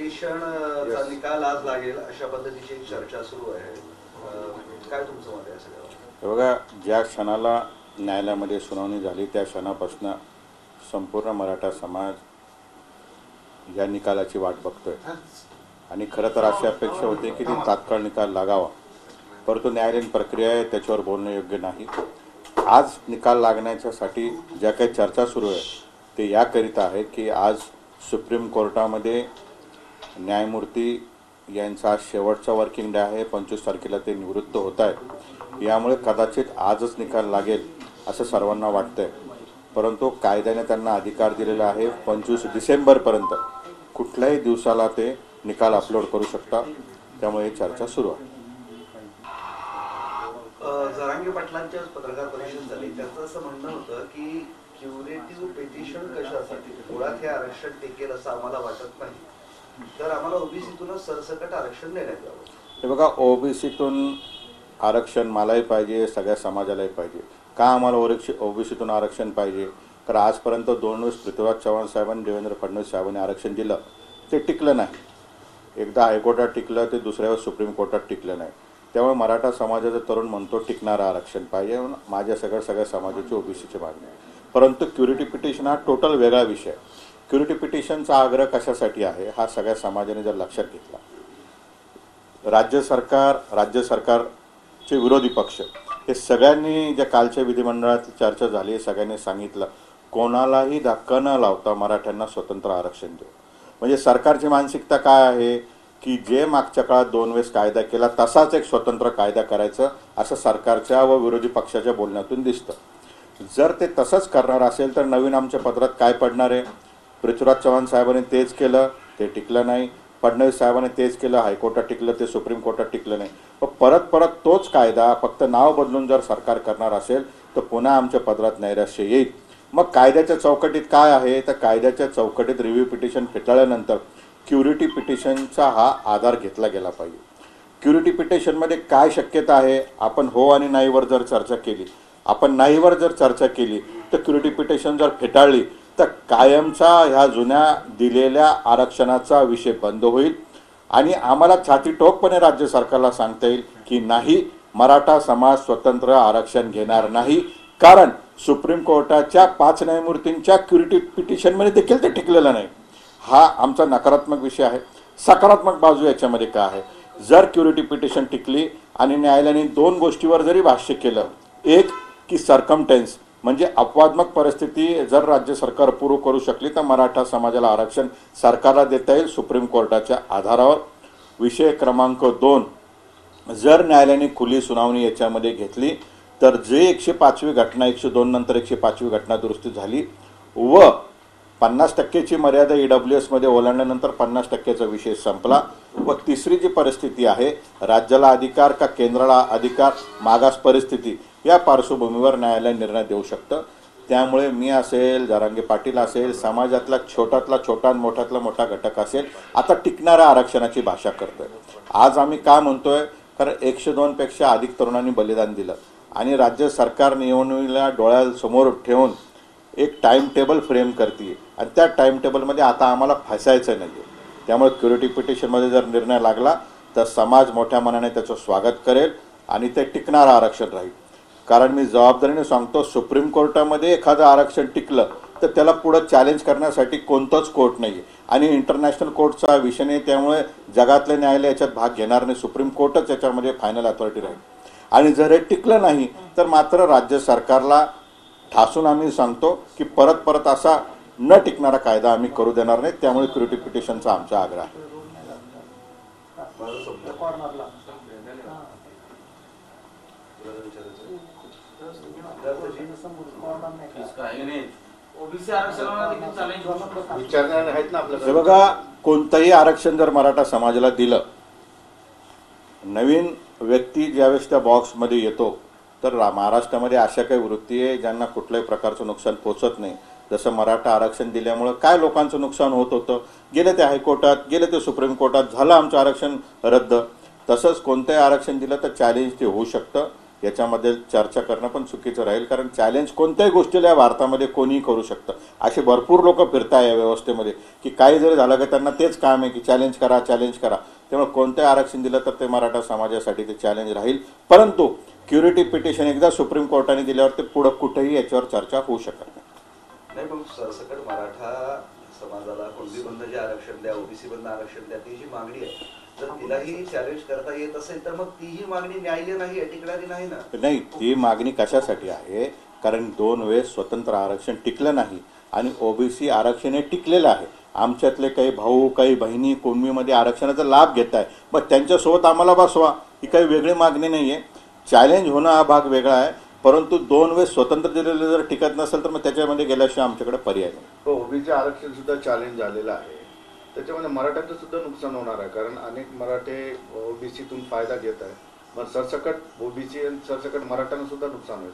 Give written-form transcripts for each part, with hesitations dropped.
पिटिशनचा निकाल आज लागेल अशा पद्धतीची एक चर्चा सुरू आहे, काय तुमचं मत आहे सगळं? बघा, ज्या क्षणाला न्यायालयामध्ये सुनावणी झाली त्या क्षणापासून संपूर्ण मराठा समाज या निकालाची वाट बघतोय आणि खरं तर अशी अपेक्षा होती की ती तात्काळ निकाल लागावा, परंतु न्यायालयीन प्रक्रिया आहे, त्याच्यावर बोलणं योग्य नाही. आज निकाल लागण्याच्यासाठी ज्या काही चर्चा सुरू आहे ते याकरिता आहे की आज सुप्रीम कोर्टामध्ये न्यायमूर्ती यांचा शेवटचा वर्किंग डे आहे. 25 तारखेला ते निवृत्त होत आहेत. यामुळे कदाचित आजच निकाल लागेल असं सर्वांना वाटतंय, परंतु कायद्याने त्यांना अधिकार दिलेला आहे 25 डिसेंबरपर्यंत कुठल्याही दिवसाला ते निकाल अपलोड करू शकतात. त्यामुळे चर्चा सुरू आहे. जरांगे पाटलांच्या पत्रकार परिषद झाली, त्याचं असं म्हणणं होतं की क्युरेटिव्ह पिटिशन कशासाठी, मुळात हे आरक्षण टिकेल असं आम्हाला वाटत नाही, तर आम्हाला ओबीसीतूनच सरसकट आरक्षण देण्यात यावं. हे बघा, ओबीसीतून आरक्षण मलाही पाहिजे, सगळ्या समाजालाही पाहिजे. का आम्हाला ओबीसीतून आरक्षण पाहिजे? कारण आजपर्यंत 2 वेळेस पृथ्वीराज चव्हाण साहेबांनी देवेंद्र फडणवीस साहेबांनी आरक्षण दिलं, ते टिकलं नाही. एकदा हायकोर्टात टिकलं, ते दुसऱ्या वेळेस सुप्रीम कोर्टात टिकलं नाही. त्यामुळे मराठा समाजाचा तरुण म्हणतो टिकणारं आरक्षण पाहिजे, माझ्या सगळ्या समाजाची ओबीसीची मागणी आहे. परंतु क्युरिटी पिटिशन हा टोटल वेगळा विषय. क्युरिटी पिटिशनचा आग्रह कशासाठी आहे हा सगळ्या समाजाने जर लक्षात घेतला, राज्य सरकारचे विरोधी पक्ष हे सगळ्यांनी ज्या कालच्या विधिमंडळात चर्चा झाली सगळ्यांनी सांगितलं कोणालाही धक्का न लावता मराठ्यांना स्वतंत्र आरक्षण देऊ. म्हणजे सरकारची मानसिकता काय आहे की जे मागच्या काळात 2 वेळेस कायदा केला तसाच एक स्वतंत्र कायदा करायचं असं सरकारच्या व विरोधी पक्षाच्या बोलण्यातून दिसतं. जर ते तसंच करणार असेल तर नवीन आमच्या पत्रात काय पडणार आहे? पृथ्वीराज चव्हाण साहेबांनी तेच केलं, ते टिकलं नाही. फडणवीस साहेबांनी तेच केलं, हायकोर्टात टिकलं, ते सुप्रीम कोर्टात टिकलं नाही. पण परत तोच कायदा फक्त नाव बदलून जर सरकार करणार असेल तर पुन्हा आमच्या पत्रात नैराश्य येईल. मग कायद्याच्या चौकटीत काय आहे? तर कायद्याच्या चौकटीत रिव्ह्यू पिटिशन फेटाळल्यानंतर क्युरिटी पिटिशनचा हा आधार घेतला गेला पाहिजे. क्युरिटी पिटिशनमध्ये काय शक्यता आहे? आपण हो आणि नाहीवर जर चर्चा केली, आपण नाहीवर जर चर्चा केली तर क्युरिटी पिटिशन जर फेटाळली तर कायमचा ह्या जुन्या दिलेल्या आरक्षणाचा विषय बंद होईल आणि आम्हाला छातीठोकपणे राज्य सरकारला सांगता येईल की नाही, मराठा समाज स्वतंत्र आरक्षण घेणार नाही, कारण सुप्रीम कोर्टाच्या 5 न्यायमूर्तींच्या क्युरिटी पिटिशनमध्ये देखील ते टिकलेलं नाही. हा आमचा नकारात्मक विषय आहे. सकारात्मक बाजू याच्यामध्ये काय आहे? जर क्युरिटी पिटिशन टिकली आणि न्यायालयाने 2 गोष्टीवर जरी भाष्य केलं, एक की सर्कमटेन्स म्हणजे अपवादात्मक परिस्थिती जर राज्य सरकार पुरू करू शकली तर मराठा समाजाला आरक्षण सरकारला देता येईल सुप्रीम कोर्टाच्या आधारावर. विषय क्रमांक 2, जर न्यायालयाने खुली सुनावणी याच्यामध्ये घेतली तर जे 105वी घटना 102 नंतर 105वी घटना दुरुस्ती झाली व 50% मर्यादा EWS मध्ये ओलांडल्यानंतर 50%चा विषय संपला व तिसरी जी परिस्थिती आहे, राज्याला अधिकार का केंद्राला अधिकार, मागास परिस्थिती, या पार्श्वभूमीवर न्यायालय निर्णय देऊ शकतं. त्यामुळे मी असेल, जरांगे पाटील असेल, समाजातला छोटातला छोटा आणि मोठातला मोठा घटक असेल, आता टिकणाऱ्या आरक्षणाची भाषा करतोय. आज आम्ही काय म्हणतोय? कारण 102 पेक्षा अधिक तरुणांनी बलिदान दिलं आणि राज्य सरकार निवडणुकीला डोळ्यासमोर ठेवून एक टाइम टेबल फ्रेम करते आणि त्या टाइम टेबलमध्ये आता आम्हाला फसायचं नाही. त्यामुळे क्युरिटी पिटिशनमध्ये जर निर्णय लागला तर समाज मोठ्या मनाने त्याचं स्वागत करेल आणि ते टिकणारं आरक्षण राहील. कारण मी जबाबदारीने सांगतो, सुप्रीम कोर्टामध्ये एखादं आरक्षण टिकलं तर त्याला पुढं चॅलेंज करण्यासाठी कोणतंच कोर्ट नाही आणि इंटरनॅशनल कोर्टचा विषय नाही. त्यामुळे जगातले न्यायालय याच्यात भाग घेणार नाही, सुप्रीम कोर्टच याच्यामध्ये फायनल अथॉरिटी राहील. आणि जर हे टिकलं नाही तर मात्र राज्य सरकारला ठासून आम्ही सांगतो की परत असा न टिकणारा कायदा आम्ही करू देणार नाही. त्यामुळे क्युरिटी पिटिशनचा आमचा आग्रह आहे. बघा, कोणतंही आरक्षण जर मराठा समाजाला दिलं, नवीन व्यक्ती ज्यावेळेस त्या बॉक्समध्ये येतो तर महाराष्ट्रामध्ये अशा काही वृत्ती आहे ज्यांना कुठल्याही प्रकारचं नुकसान पोचत नाही. जसं मराठा आरक्षण दिल्यामुळं काय लोकांचं नुकसान होत होतं, गेले ते हायकोर्टात, गेले ते सुप्रीम कोर्टात, झालं आमचं आरक्षण रद्द. तसंच कोणतंही आरक्षण दिलं तर चॅलेंज ते होऊ शकतं. याच्यामध्ये चर्चा करणं पण चुकीचं राहील, कारण चॅलेंज कोणत्याही गोष्टीला या भारतामध्ये कोणीही करू शकतं. असे भरपूर लोक फिरताय या व्यवस्थेमध्ये की काही जरी झालं की त्यांना तेच काम आहे की चॅलेंज करा चॅलेंज करा. त्यामुळे कोणतंही आरक्षण दिलं तर ते मराठा समाजासाठी ते चॅलेंज राहील. परंतु क्युरेटिव पिटिशन एकदा सुप्रीम कोर्टाने दिल्यावर ते पुढं कुठेही याच्यावर चर्चा होऊ शकत नाही. पण सरसकट मराठा समाजाला कुणबी बंद जे आरक्षण द्या, ओबीसी बंद आरक्षण द्या, ती जी मागणी आहे जर तिलाही चॅलेंज करता येत असेल तर मग तीही मागणी न्याय्य नाही, टिकणारी नाही ना. नाही, ती मागणी कशासाठी आहे, कारण 2 वेळेस स्वतंत्र आरक्षण टिकलं नाही आणि ओबीसी आरक्षण हे टिकलेलं आहे. आमच्यातले काही भाऊ काही बहिणी कुणबीमध्ये आरक्षणाचा लाभ घेत आहे, मग त्यांच्यासोबत आम्हाला बसवा, ही काही वेगळी मागणी नाही आहे. चॅलेंज होणं हा भाग वेगळा आहे, परंतु 2 वेळेस स्वतंत्र दिलेलं जर टिकत नसेल तर मग त्याच्यामध्ये गेल्याशिवाय आमच्याकडे पर्याय नाही. ओबीसी आरक्षण सुद्धा चॅलेंज झालेलं आहे, त्याच्यामध्ये मराठ्यांचं सुद्धा नुकसान होणार आहे, कारण अनेक मराठे ओबीसीतून फायदा घेत आहे. मग सरसकट ओबीसी आणि सरसकट मराठ्यांना सुद्धा नुकसान होईल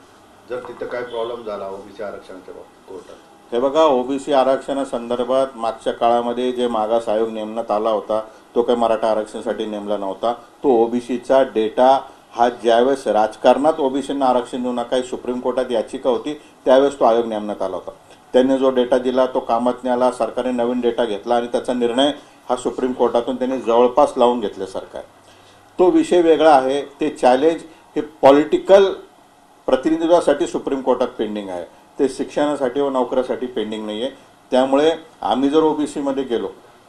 जर तिथं काय प्रॉब्लेम झाला ओबीसी आरक्षणाच्या बाबतीत कोर्टात. हे बघा, ओबीसी आरक्षणासंदर्भात मागच्या काळामध्ये जे मागास आयोग नेमण्यात आला होता तो काही मराठा आरक्षणासाठी नेमला नव्हता. तो ओबीसीचा डेटा हा ज्यावेळेस राजकारणात ओबीसींना आरक्षण देऊ नका सुप्रीम कोर्टात याचिका होती त्यावेळेस तो आयोग नेमण्यात आला होता. त्यांनी जो डेटा दिला तो कामात नाही आला. सरकारने नवीन डेटा घेतला आणि त्याचा निर्णय हा सुप्रीम कोर्टातून त्यांनी जवळपास लावून घेतल्यासारखा आहे. तो विषय वेगळा आहे. ते चॅलेंज हे पॉलिटिकल प्रतिनिधित्वासाठी सुप्रीम कोर्टात पेंडिंग आहे, ते शिक्षणासाठी व नोकऱ्यासाठी पेंडिंग नाही आहे. त्यामुळे आम्ही जर ओबीसीमध्ये गेलो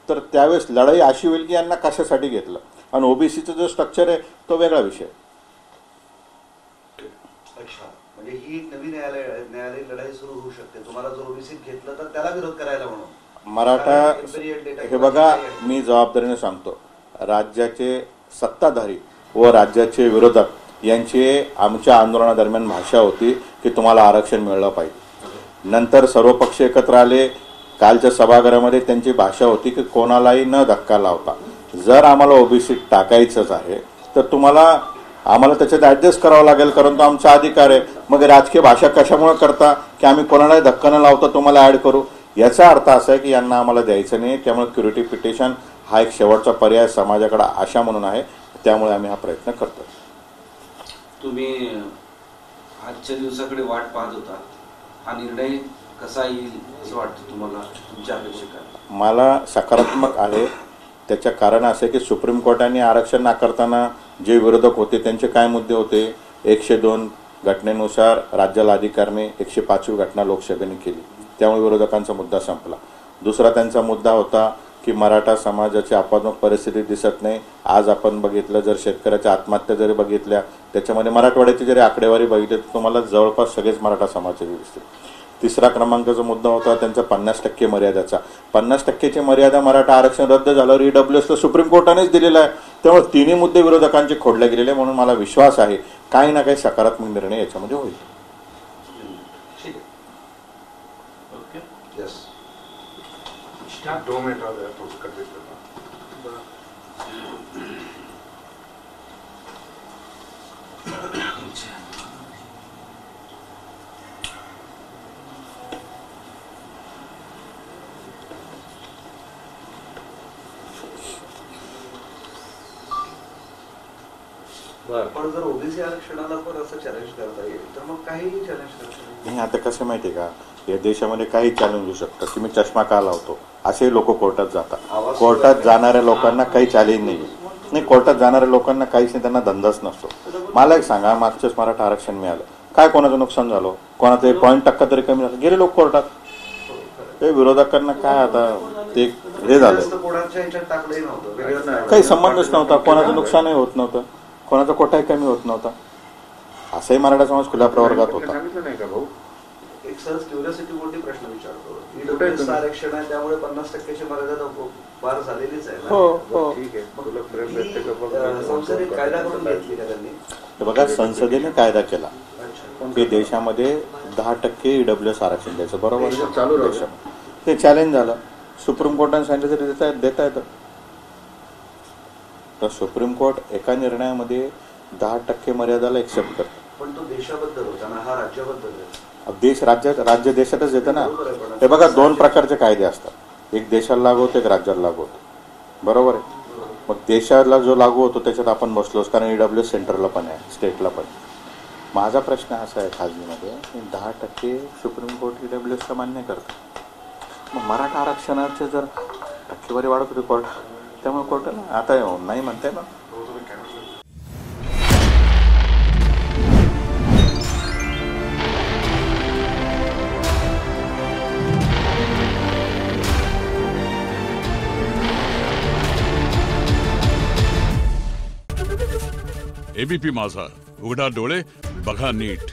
तर त्यावेळेस लढाई अशी होईल की यांना कशासाठी घेतलं, आणि ओबीसीचं जो स्ट्रक्चर आहे तो वेगळा विषय. अच्छा, म्हणजे ही नवी न्यायालयीन लढाई सुरू होऊ शकते. तुम्हाला जर ओबीसी घेतलं तर त्याला विरोध करायला म्हणून मराठा. हे बघा, मी जबाबदारीने सांगतो, राज्याचे सत्ताधारी व राज्याचे विरोधक यांची आमच्या आंदोलनादरम्यान भाषा होती की तुम्हाला आरक्षण मिळलं पाहिजे. नंतर सर्व पक्ष एकत्र आले. कालच्या सभागृहामध्ये त्यांची भाषा होती की कोणालाही न धक्का लावता जर आम्हाला ओबीसी टाकायचंच आहे तर आम्हाला त्याच्यात ऍडजस्ट करावं लागेल, कारण तो आमचा अधिकार आहे. मग राजकीय भाषा कशामुळे करता की आम्ही कोणालाही धक्का न लावता तुम्हाला ऍड करू, याचा अर्थ असा आहे की यांना आम्हाला द्यायचं नाही. त्यामुळे क्युरेटिव्ह पिटिशन हा एक शेवटचा पर्याय समाजाकडे आशा म्हणून आहे. त्यामुळे आम्ही हा प्रयत्न करतो. तुम्ही आजच्या दिवसाकडे वाट पाहत होता, हा निर्णय कसा येईल असं वाटतं तुम्हाला, तुमच्या अपेक्षा काय? मला सकारात्मक आहे. त्याचं कारण असं आहे की सुप्रीम कोर्टाने आरक्षण नाकारताना जे विरोधक होते त्यांचे काय मुद्दे होते. 102 घटनेनुसार राज्याला अधिकारने 105वी घटना लोकसभेने केली, त्यामुळे विरोधकांचा मुद्दा संपला. दुसरा त्यांचा मुद्दा होता की मराठा समाजाची आपादमक परिस्थिती दिसत नाही. आज आपण बघितलं, जर शेतकऱ्याच्या आत्महत्या जरी बघितल्या त्याच्यामध्ये मराठवाड्याची जरी आकडेवारी बघितली तर तुम्हाला जवळपास सगळेच मराठा समाजाचे दिसतील. तिसरा क्रमांकाचा मुद्दा होता त्यांचा 50% मर्यादाचा. 50%ची मर्यादा मराठा आरक्षण रद्द झाल्यावर ईडब्ल्यूएसला सुप्रीम कोर्टानेच दिलेला आहे. त्यामुळे तिन्ही मुद्दे विरोधकांचे खोडले गेलेले, म्हणून मला विश्वास आहे काही ना काही सकारात्मक निर्णय याच्यामध्ये होईल. पण जर ओबीसी आरक्षणाला पण असं चॅलेंज करता येईल तर मग काहीही चॅलेंज करता नाही. आता कसं माहिती आहे का, या देशामध्ये काही चॅलेंज होऊ शकतं की मी चष्मा का लावतो असे लोक कोर्टात जातात. कोर्टात जाणाऱ्या लोकांना काही चॅलेंज नाही. कोर्टात जाणाऱ्या लोकांना काहीच नाही, त्यांना धंदाच नसतो. मला एक सांगा, मागच्याच मराठा आरक्षण मिळालं, काय कोणाचं नुकसान झालं, कोणाचं 1% तरी कमी झालं, गेले लोक कोर्टात. ते विरोधकांना काय आता ते हे झालं, काही संबंधच नव्हता, कोणाचं नुकसानही होत नव्हतं, कोणाचा कोटाही कमी होत नव्हता. असंही मराठा समाज खुल्या प्रवर्गात होता. एक सहज क्युरियोसिटी मोठी प्रश्न विचारतो. ईडब्ल्यूएस आरक्षण आहे त्यामुळे 50%ची मर्यादा पार झालेलीच आहे ना. ठीक आहे, संसदेत कायदा करून घेतली का त्यांनी? बघा, संसदेने कायदा केला की देशामध्ये 10% ईडब्ल्यूएस आरक्षण द्यायचं, बरोबर चालू राहू. ते चॅलेंज झालं, सुप्रीम कोर्टाने सांगितलं तरी देता येतं. तर सुप्रीम कोर्ट एका निर्णयामध्ये 10% मर्यादाला एक्सेप्ट करतं. पण तो देशाबद्दल होता ना, हा राज्याबद्दल आहे. राज्य देशातच येतं ना. हे बघा, 2 प्रकारचे कायदे असतात, एक देशाला लागू होतो, एक राज्याला लागू होतो, बरोबर आहे. मग देशाला जो लागू होतो त्याच्यात आपण बसलोच, कारण ईडब्ल्यूएस सेंटरला पण आहे, स्टेटला पण. माझा प्रश्न असा आहे खाजगीमध्ये, 10% सुप्रीम कोर्ट EWSला मान्य करतं. मग मराठा आरक्षणाचे जर टक्केवारी वाढत होती कोर्ट, त्यामुळे कोर्टाला आता नाही म्हणताय ना. ABP माझा, उघडा डोळे बघा नीट.